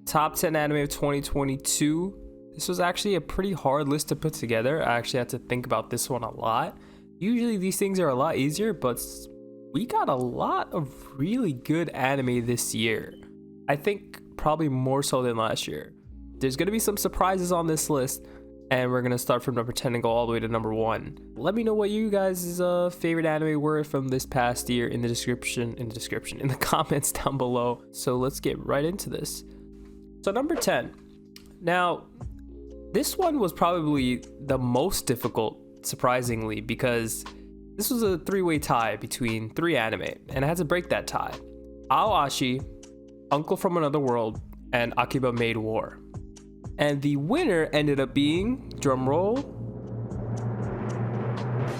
Top 10 anime of 2022. This was actually a pretty hard list to put together. I actually had to think about this one a lot. Usually these things are a lot easier, but we got a lot of really good anime this year. I think probably more so than last year. There's going to be some surprises on this list, and we're going to start from number 10 and go all the way to number 1. Let me know what you guys' favorite anime were from this past year in the comments down below. So let's get right into this. So number 10. Now, this one was probably the most difficult, surprisingly, because this was a three-way tie between 3 anime, and I had to break that tie. Aoashi, Uncle from Another World, and Akiba Made War. And the winner ended up being, drumroll,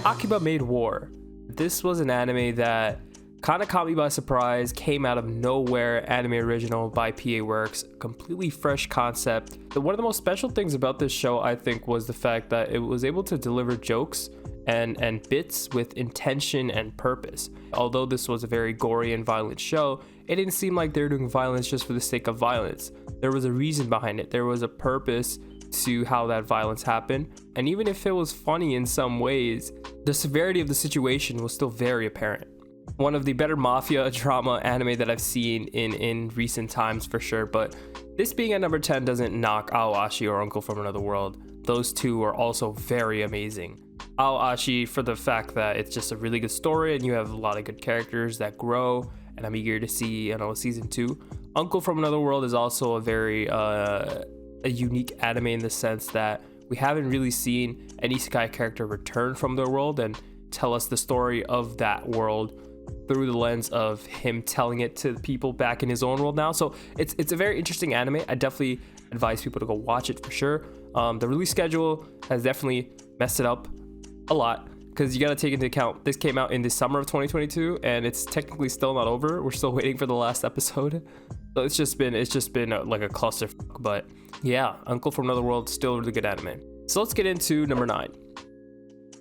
Akiba Made War. This was an anime that kind of caught me by surprise, came out of nowhere, anime original by PA Works, completely fresh concept. One of the most special things about this show, I think, was the fact that it was able to deliver jokes and bits with intention and purpose. Although this was a very gory and violent show, it didn't seem like they were doing violence just for the sake of violence. There was a reason behind it. There was a purpose to how that violence happened. And even if it was funny in some ways, the severity of the situation was still very apparent. One of the better mafia drama anime that I've seen in recent times for sure, but this being at number 10 doesn't knock Aoashi or Uncle from Another World. Those two are also very amazing. Aoashi for the fact that it's just a really good story and you have a lot of good characters that grow, and I'm eager to see season 2. Uncle from Another World is also a very a unique anime in the sense that we haven't really seen an isekai character return from their world and tell us the story of that world through the lens of him telling it to people back in his own world now. So it's a very interesting anime. I definitely advise people to go watch it for sure. The release schedule has definitely messed it up a lot, because you got to take into account this came out in the summer of 2022 and it's technically still not over. We're still waiting for the last episode. So it's just been like a clusterfuck. But yeah, Uncle from Another World, still a really good anime. So let's get into number 9.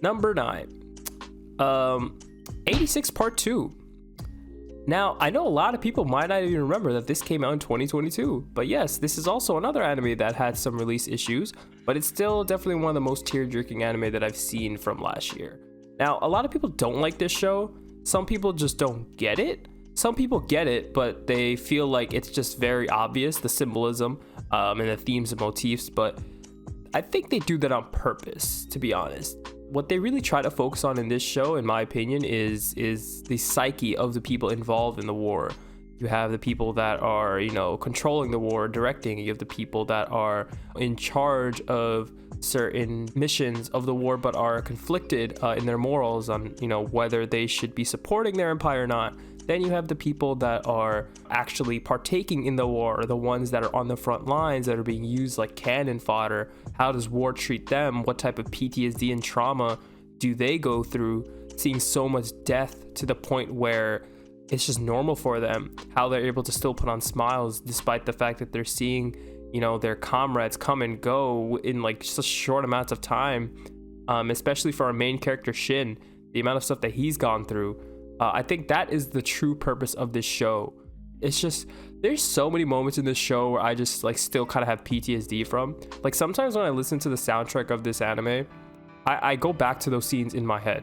Number 9, 86 Part 2. Now, I know a lot of people might not even remember that this came out in 2022, but yes, this is also another anime that had some release issues, but it's still definitely one of the most tear-jerking anime that I've seen from last year. Now, a lot of people don't like this show. Some people just don't get it. Some people get it, but they feel like it's just very obvious, the symbolism and the themes and motifs, but I think they do that on purpose, to be honest. What they really try to focus on in this show, in my opinion, is the psyche of the people involved in the war. You have the people that are, controlling the war, directing. You have the people that are in charge of certain missions of the war, but are conflicted in their morals on, whether they should be supporting their empire or not. Then you have the people that are actually partaking in the war, or the ones that are on the front lines that are being used like cannon fodder. How does war treat them? What type of PTSD and trauma do they go through, seeing so much death to the point where it's just normal for them? How they're able to still put on smiles despite the fact that they're seeing, their comrades come and go in like such short amounts of time, especially for our main character Shin, the amount of stuff that he's gone through. I think that is the true purpose of this show. It's just, there's so many moments in this show where I just still kind of have PTSD from. Like sometimes when I listen to the soundtrack of this anime, I go back to those scenes in my head.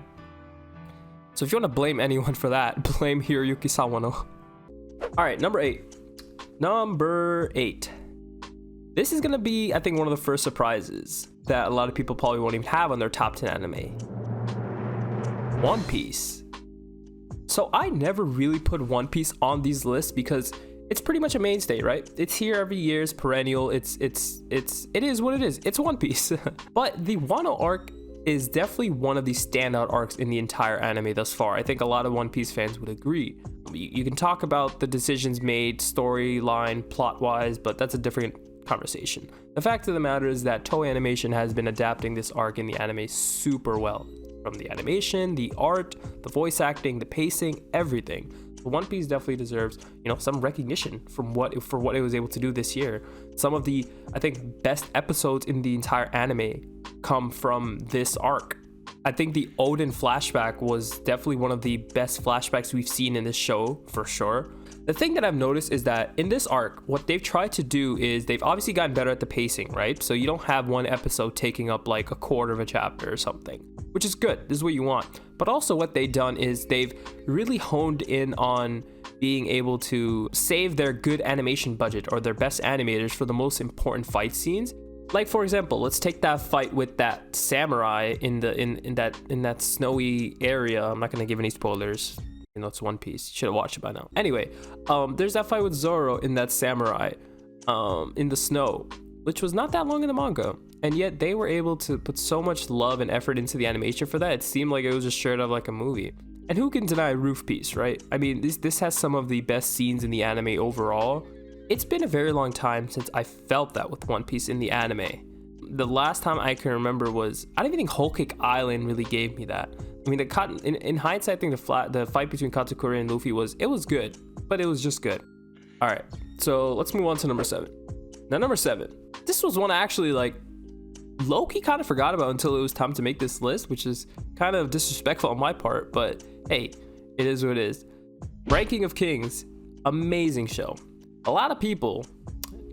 So if you want to blame anyone for that, blame Hiroyuki Sawano. Alright, number 8. Number 8. This is going to be, I think, one of the first surprises that a lot of people probably won't even have on their top 10 anime. One Piece. So I never really put One Piece on these lists because it's pretty much a mainstay, right? It's here every year, it's perennial, it is what it is. It's One Piece. But the Wano arc is definitely one of the standout arcs in the entire anime thus far. I think a lot of One Piece fans would agree. You can talk about the decisions made, storyline, plot-wise, but that's a different conversation. The fact of the matter is that Toei Animation has been adapting this arc in the anime super well. From the animation, the art, the voice acting, the pacing, everything. So One Piece definitely deserves, some recognition for what it was able to do this year. Some of the, I think, best episodes in the entire anime come from this arc. I think the Odin flashback was definitely one of the best flashbacks we've seen in this show, for sure. The thing that I've noticed is that in this arc, what they've tried to do is they've obviously gotten better at the pacing, right? So you don't have one episode taking up like a quarter of a chapter or something, which is good. This is what you want. But also what they've done is they've really honed in on being able to save their good animation budget or their best animators for the most important fight scenes. Like, for example, let's take that fight with that samurai in that snowy area. I'm not gonna give any spoilers. You know, it's One Piece. You should have watched it by now. Anyway, there's that fight with Zoro in that samurai in the snow, which was not that long in the manga. And yet they were able to put so much love and effort into the animation for that. It seemed like it was just straight up like a movie. And who can deny Roof Piece, right? I mean, this has some of the best scenes in the anime overall. It's been a very long time since I felt that with One Piece in the anime. The last time I can remember was, I don't even think Whole Cake Island really gave me that. I mean, in hindsight, I think the fight between Katakuri and Luffy was good, but it was just good. All right, so let's move on to number 7. Now, number 7, this was one I actually like low-key kind of forgot about until it was time to make this list, which is kind of disrespectful on my part, but hey, it is what it is. Ranking of Kings, amazing show. A lot of people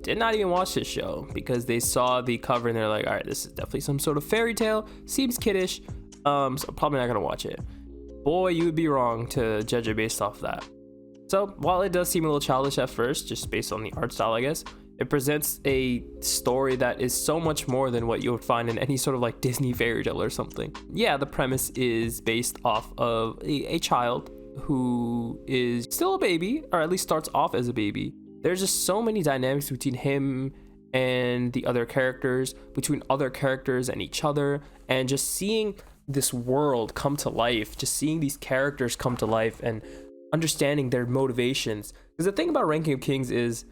did not even watch this show because they saw the cover and they're like, all right, this is definitely some sort of fairy tale, seems kiddish, so I'm probably not gonna watch it. Boy, you would be wrong to judge it based off that. So while it does seem a little childish at first, just based on the art style, I guess, it presents a story that is so much more than what you would find in any sort of like Disney fairy tale or something. Yeah, the premise is based off of a child who is still a baby, or at least starts off as a baby. There's just so many dynamics between him and the other characters, between other characters and each other, and just seeing this world come to life, just seeing these characters come to life and understanding their motivations. Because the thing about Ranking of Kings is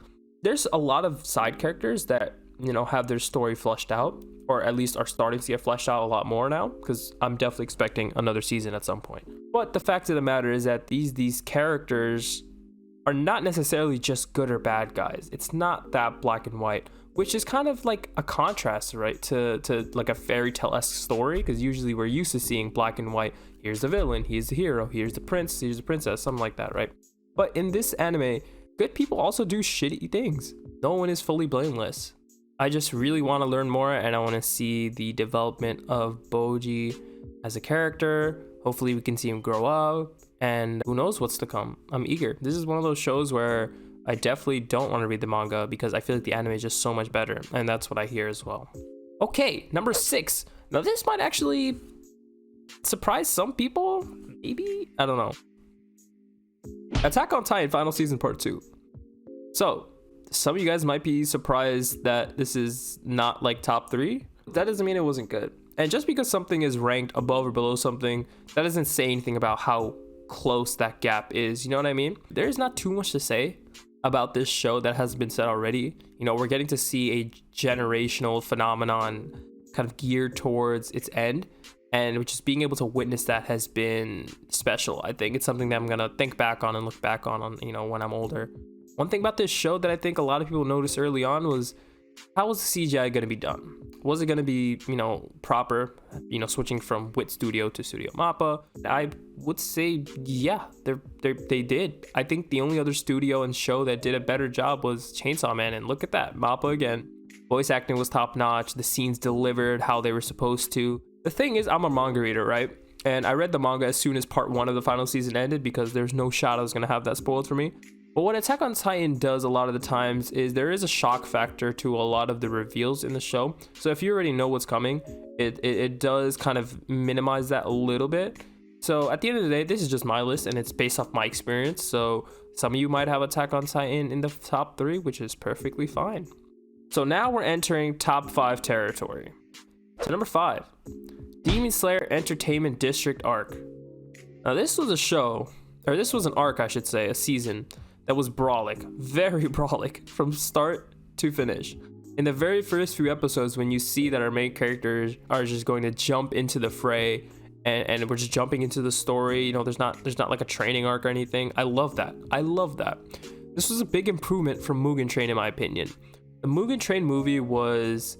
there's a lot of side characters that, you know, have their story fleshed out, or at least are starting to get fleshed out a lot more now, because I'm definitely expecting another season at some point. But the fact of the matter is that these characters are not necessarily just good or bad guys. It's not that black and white, which is kind of like a contrast, right, to like a fairy tale-esque story, because usually we're used to seeing black and white. Here's the villain, here's the hero, here's the prince, here's the princess, something like that, right? But in this anime, good people also do shitty things. No one is fully blameless. I just really want to learn more, and I want to see the development of Boji as a character. Hopefully we can see him grow up, and who knows what's to come. I'm eager. This is one of those shows where I definitely don't want to read the manga because I feel like the anime is just so much better, and that's what I hear as well. Okay, number 6. Now this might actually surprise some people, maybe? I don't know. Attack on Titan Final Season Part 2. So, some of you guys might be surprised that this is not like top 3. That doesn't mean it wasn't good. And just because something is ranked above or below something, that doesn't say anything about how close that gap is. You know what I mean? There's not too much to say about this show that has been said already. You know, we're getting to see a generational phenomenon kind of geared towards its end, and just being able to witness that has been special. I think it's something that I'm gonna think back on and look back on, you know, when I'm older. One thing about this show that I think a lot of people noticed early on was, how was the CGI going to be done? Was it going to be, you know, proper, you know, switching from WIT Studio to Studio Mappa? I would say, yeah, they did. I think the only other studio and show that did a better job was Chainsaw Man, and look at that, Mappa again. Voice acting was top notch. The scenes delivered how they were supposed to. The thing is, I'm a manga reader, right? And I read the manga as soon as part 1 of the final season ended because there's no shot I was going to have that spoiled for me. But what Attack on Titan does a lot of the times is there is a shock factor to a lot of the reveals in the show. So if you already know what's coming, it does kind of minimize that a little bit. So at the end of the day, this is just my list and it's based off my experience. So some of you might have Attack on Titan in the top 3, which is perfectly fine. So now we're entering top 5 territory. So number 5, Demon Slayer Entertainment District Arc. Now this was a show, or this was an arc, I should say, a season that was brawlic, very brawlic from start to finish. In the very first few episodes, when you see that our main characters are just going to jump into the fray and we're just jumping into the story, you know, there's not like a training arc or anything. I love that. This was a big improvement from Mugen Train in my opinion. The Mugen Train movie was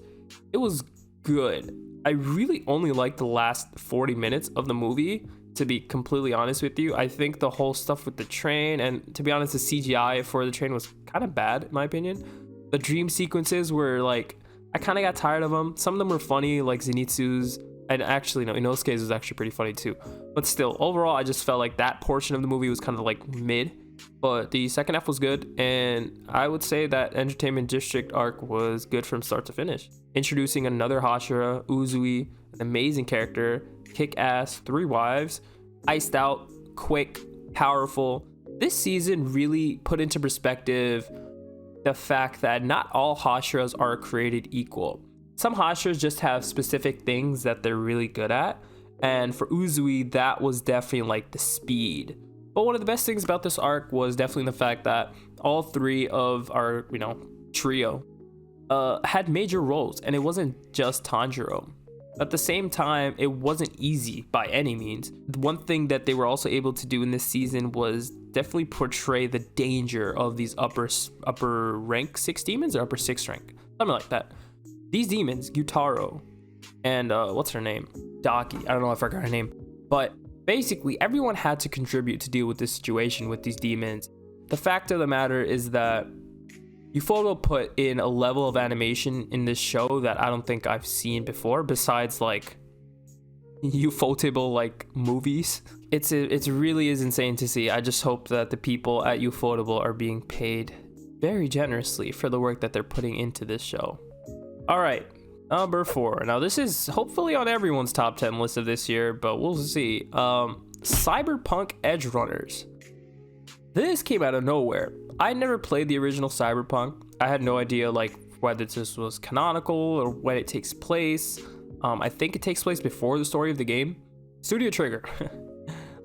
good. I really only liked the last 40 minutes of the movie, to be completely honest with you. I think the whole stuff with the train, and to be honest, the CGI for the train was kind of bad, in my opinion. The dream sequences were like, I kind of got tired of them. Some of them were funny, like Zenitsu's, and actually, no, Inosuke's was actually pretty funny too. But still, overall, I just felt like that portion of the movie was kind of like mid. But the second half was good, and I would say that Entertainment District arc was good from start to finish. Introducing another Hashira, Uzui, an amazing character, kick-ass, 3 wives, iced out, quick, powerful. This season really put into perspective the fact that not all Hashiras are created equal. Some Hashiras just have specific things that they're really good at, and for Uzui, that was definitely like the speed. But one of the best things about this arc was definitely the fact that all 3 of our, trio had major roles, and it wasn't just Tanjiro. At the same time, it wasn't easy by any means. The one thing that they were also able to do in this season was definitely portray the danger of these upper rank 6 demons, or upper 6 rank, something like that. These demons, Gyutaro, and what's her name? Daki. I don't know if I forgot her name, but basically everyone had to contribute to deal with this situation with these demons. The fact of the matter is that Ufotable put in a level of animation in this show that I don't think I've seen before, besides like Ufotable like movies. It's really is insane to see. I just hope that the people at Ufotable are being paid very generously for the work that they're putting into this show. All right, number 4. Now this is hopefully on everyone's top 10 list of this year, but we'll see. Cyberpunk Edge Runners. This came out of nowhere. I never played the original Cyberpunk. I had no idea like whether this was canonical or when it takes place. I think it takes place before the story of the game. Studio Trigger.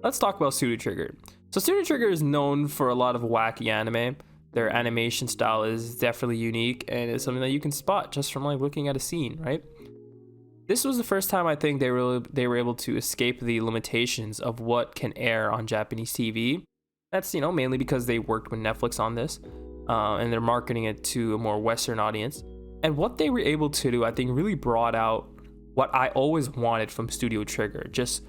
Let's talk about Studio Trigger. So Studio Trigger is known for a lot of wacky anime. Their animation style is definitely unique, and it's something that you can spot just from like looking at a scene, right? This was the first time I think they were able to escape the limitations of what can air on Japanese TV. That's, mainly because they worked with Netflix on this, and they're marketing it to a more Western audience. And what they were able to do, I think, really brought out what I always wanted from Studio Trigger. Just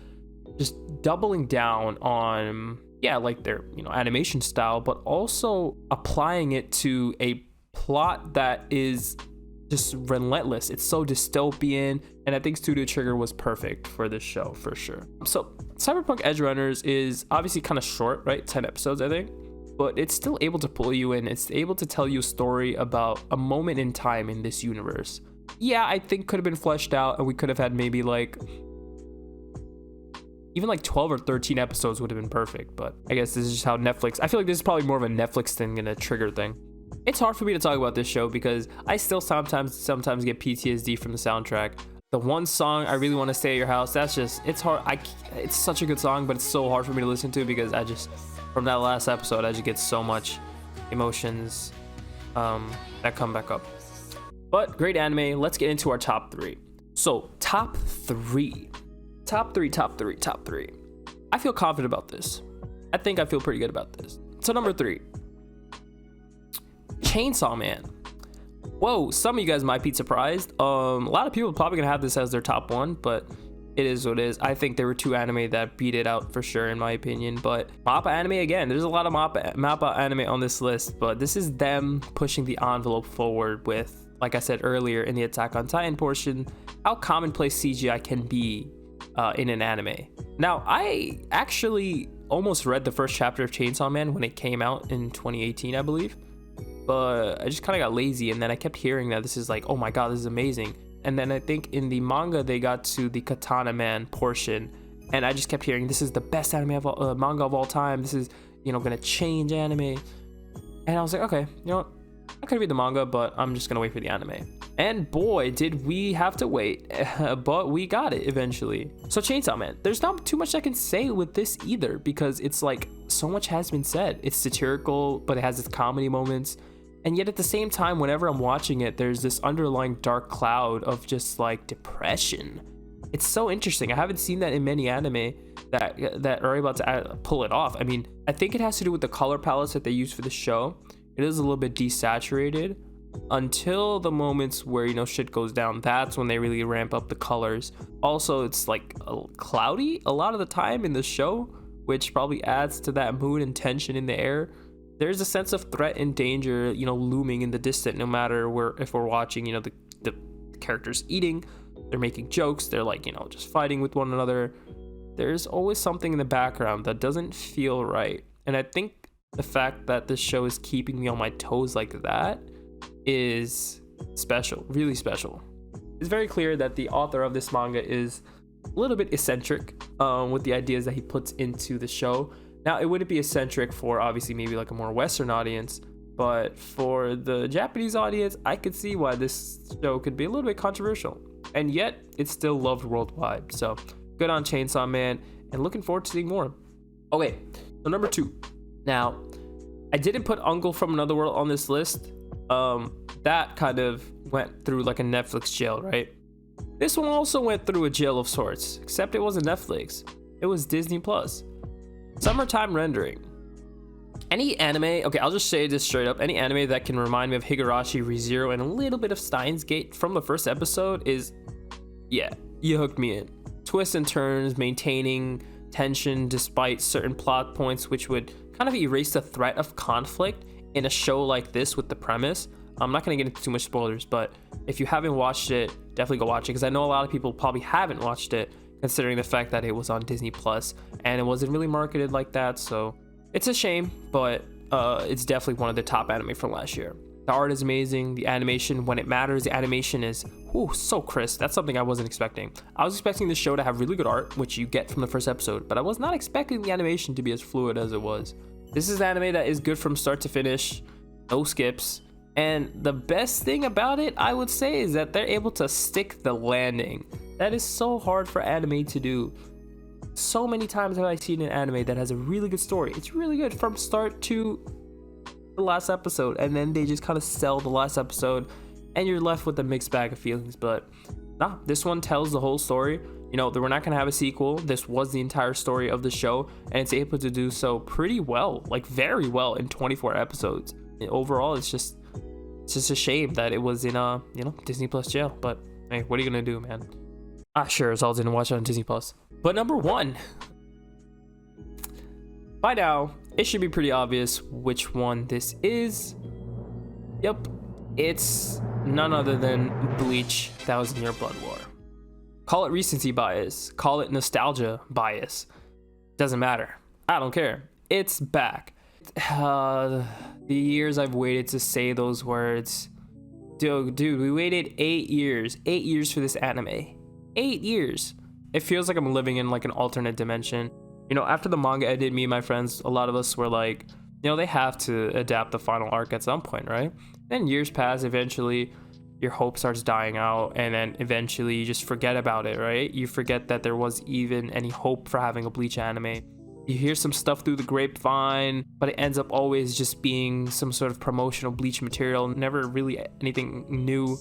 doubling down on, like their, animation style, but also applying it to a plot that is just relentless. It's so dystopian, and I think Studio Trigger was perfect for this show for sure. So Cyberpunk Edge Runners is obviously kind of short, right? 10 episodes, I think, but it's still able to pull you in. It's able to tell you a story about a moment in time in this universe. Yeah, I think could have been fleshed out, and we could have had maybe like even like 12 or 13 episodes would have been perfect. But I guess this is just how Netflix, I feel like this is probably more of a Netflix thing than a Trigger thing. It's hard for me to talk about this show because I still sometimes get PTSD from the soundtrack. The one song, I Really Want to Stay at Your House, that's just, it's hard. It's such a good song, but it's so hard for me to listen to because from that last episode, I just get so much emotions that come back up. But great anime. Let's get into our top 3. So top three. I feel confident about this. I think I feel pretty good about this. So number 3, Chainsaw Man. Whoa, some of you guys might be surprised. A lot of people are probably gonna have this as their top 1, but it is what it is. I think there were 2 anime that beat it out for sure, in my opinion. But Mappa anime, again, there's a lot of Mappa anime on this list, but this is them pushing the envelope forward with, like I said earlier in the Attack on Titan portion, how commonplace CGI can be in an anime. Now, I actually almost read the first chapter of Chainsaw Man when it came out in 2018, I believe. But I just kind of got lazy, and then I kept hearing that this is like, oh my god, this is amazing. And then I think in the manga they got to the Katana Man portion, and I just kept hearing this is the best manga of all time. This is, gonna change anime. And I was like, okay, what? I could read the manga, but I'm just gonna wait for the anime. And boy, did we have to wait, but we got it eventually. So Chainsaw Man, there's not too much I can say with this either, because it's like so much has been said. It's satirical, but it has its comedy moments. And yet at the same time, whenever I'm watching it, there's this underlying dark cloud of just like depression. It's so interesting. I haven't seen that in many anime that are able to pull it off. I mean, I think it has to do with the color palettes that they use for the show. It is a little bit desaturated, until the moments where, you know, shit goes down. That's when they really ramp up the colors. Also, it's like cloudy a lot of the time in the show, which probably adds to that mood and tension in the air. There's a sense of threat and danger, you know, looming in the distant, no matter where, if we're watching, you know, the characters eating, they're making jokes, they're like, you know, just fighting with one another. There's always something in the background that doesn't feel right. And I think the fact that this show is keeping me on my toes like that is special, really special. It's very clear that the author of this manga is a little bit eccentric with the ideas that he puts into the show. Now, it wouldn't be eccentric for obviously maybe like a more Western audience, but for the Japanese audience, I could see why this show could be a little bit controversial. And yet, it's still loved worldwide. So, good on Chainsaw Man, and looking forward to seeing more. Okay, so number 2. Now, I didn't put Uncle from Another World on this list. That kind of went through like a Netflix jail, right? This one also went through a jail of sorts, except it wasn't Netflix. It was Disney Plus. Summertime rendering. Any anime, okay, I'll just say this straight up, any anime that can remind me of Higurashi, ReZero, and a little bit of Steins Gate from the first episode is, yeah, you hooked me in. Twists and turns, maintaining tension despite certain plot points, which would kind of erase the threat of conflict in a show like this with the premise. I'm not going to get into too much spoilers, but if you haven't watched it, definitely go watch it, because I know a lot of people probably haven't watched it, considering the fact that it was on Disney Plus and it wasn't really marketed like that. So it's a shame, but it's definitely one of the top anime from last year. The art is amazing. The animation, when it matters, the animation is so crisp. That's something I wasn't expecting. I was expecting the show to have really good art, which you get from the first episode, but I was not expecting the animation to be as fluid as it was. This is anime that is good from start to finish, no skips. And the best thing about it, I would say, is that they're able to stick the landing. That is so hard for anime to do. So many times have I seen an anime that has a really good story. It's really good from start to the last episode, and then they just kind of sell the last episode, and you're left with a mixed bag of feelings. But nah, this one tells the whole story. You know, we're not gonna have a sequel. This was the entire story of the show, and it's able to do so pretty well, like very well, in 24 episodes. And overall, it's just a shame that it was in Disney Plus jail. But hey, what are you gonna do, man? Sure as hell didn't watch it on Disney Plus. But number 1, by now it should be pretty obvious which one this is. Yep, it's none other than Bleach 1000-Year Blood War. Call it recency bias, call it nostalgia bias, doesn't matter. I don't care. It's back. The years I've waited to say those words. Dude, we waited 8 years. 8 years for this anime. 8 years. It feels like I'm living in like an alternate dimension. You know, after the manga ended, me and my friends, a lot of us were like, you know, they have to adapt the final arc at some point, right? Then years pass, eventually your hope starts dying out, and then eventually you just forget about it, right? You forget that there was even any hope for having a Bleach anime. You hear some stuff through the grapevine, but it ends up always just being some sort of promotional Bleach material, never really anything new.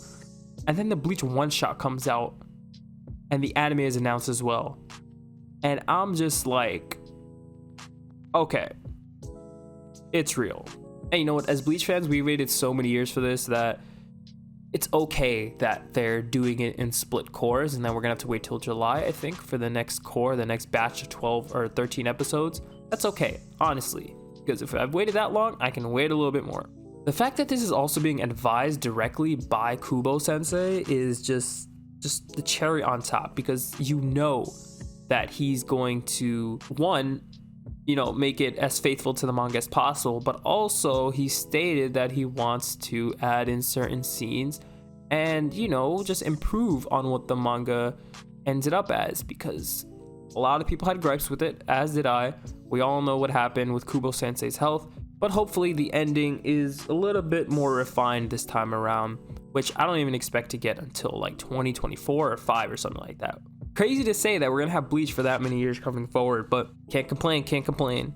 And then the Bleach one-shot comes out, and the anime is announced as well. And I'm just like, okay, it's real. And you know what, as Bleach fans, we waited so many years for this that it's okay that they're doing it in split cores, and then we're gonna have to wait till July, I think, for the next core, the next batch of 12 or 13 episodes. That's okay, honestly, because if I've waited that long, I can wait a little bit more. The fact that this is also being advised directly by Kubo Sensei is just the cherry on top, because you know that he's going to, one, make it as faithful to the manga as possible, but also he stated that he wants to add in certain scenes and, just improve on what the manga ended up as, because a lot of people had gripes with it, as did I. We all know what happened with Kubo Sensei's health, but hopefully the ending is a little bit more refined this time around, which I don't even expect to get until like 2024 or 5 or something like that. Crazy to say that we're gonna have Bleach for that many years coming forward, but can't complain.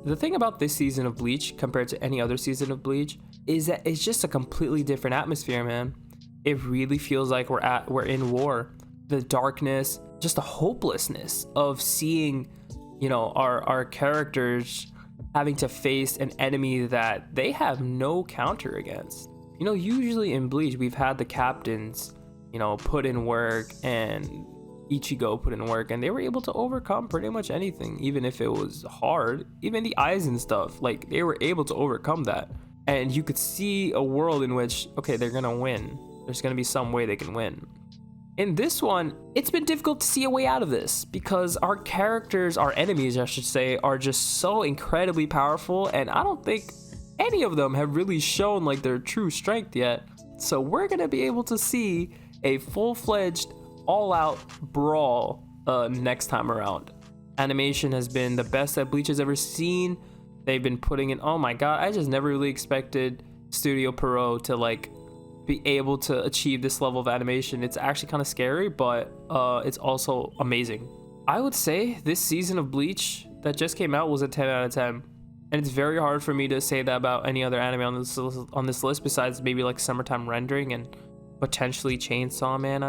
The thing about this season of Bleach compared to any other season of Bleach is that it's just a completely different atmosphere, man. It really feels like we're in war. The darkness, just the hopelessness of seeing, our characters having to face an enemy that they have no counter against. You know, usually in Bleach, we've had the captains, you know, put in work, and Ichigo put in work, and they were able to overcome pretty much anything, even if it was hard. Even the eyes and stuff, like, they were able to overcome that. And you could see a world in which, okay, they're gonna win. There's gonna be some way they can win. In this one, it's been difficult to see a way out of this because our characters, our enemies, I should say, are just so incredibly powerful, and I don't think any of them have really shown like their true strength yet. So we're gonna be able to see a full-fledged, all-out brawl next time around. Animation has been the best that Bleach has ever seen. They've been putting in, oh my god, I just never really expected Studio Pierrot to like be able to achieve this level of animation. It's actually kind of scary, but it's also amazing. I would say this season of Bleach that just came out was a 10 out of 10. And it's very hard for me to say that about any other anime on this list besides maybe like Summertime Rendering and potentially Chainsaw Man.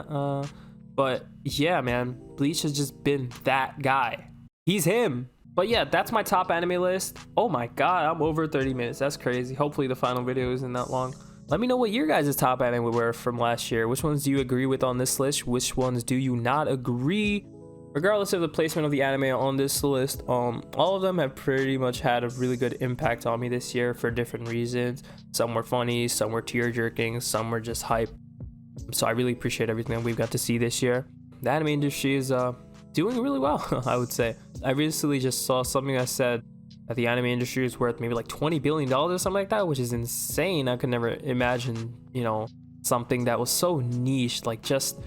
But yeah, man, Bleach has just been that guy. He's him. But yeah, that's my top anime list. Oh my god, I'm over 30 minutes. That's crazy. Hopefully the final video isn't that long. Let me know what your guys' top anime were from last year. Which ones do you agree with on this list? Which ones do you not agree? Regardless of the placement of the anime on this list, all of them have pretty much had a really good impact on me this year for different reasons. Some were funny, some were tear-jerking, some were just hype. So I really appreciate everything that we've got to see this year. The anime industry is doing really well, I would say. I recently just saw something that said that the anime industry is worth maybe like $20 billion or something like that, which is insane. I could never imagine, you know, something that was so niche like just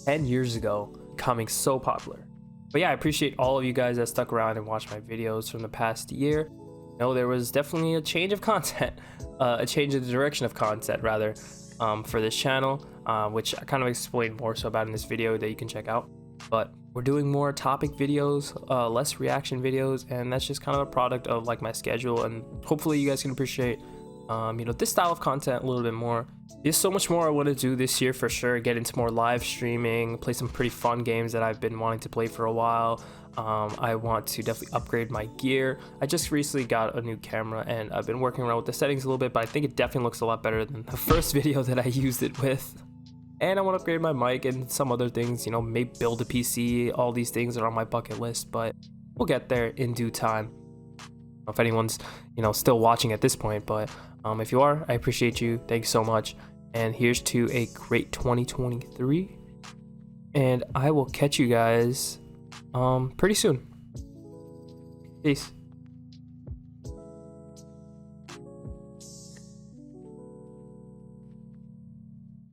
10 years ago becoming so popular. But yeah, I appreciate all of you guys that stuck around and watched my videos from the past year. You know, there was definitely a change of content, a change in the direction of content rather, for this channel, which I kind of explained more so about in this video that you can check out. But we're doing more topic videos, less reaction videos, and that's just kind of a product of like my schedule, and hopefully you guys can appreciate you know, this style of content a little bit more. There's so much more I want to do this year for sure. Get into more live streaming, play some pretty fun games that I've been wanting to play for a while. I want to definitely upgrade my gear. I just recently got a new camera and I've been working around with the settings a little bit, but I think it definitely looks a lot better than the first video that I used it with. And I want to upgrade my mic and some other things, you know, maybe build a PC. All these things are on my bucket list, but we'll get there in due time. If anyone's, you know, still watching at this point, but if you are, I appreciate you. Thank you so much. And here's to a great 2023. And I will catch you guys pretty soon. Peace.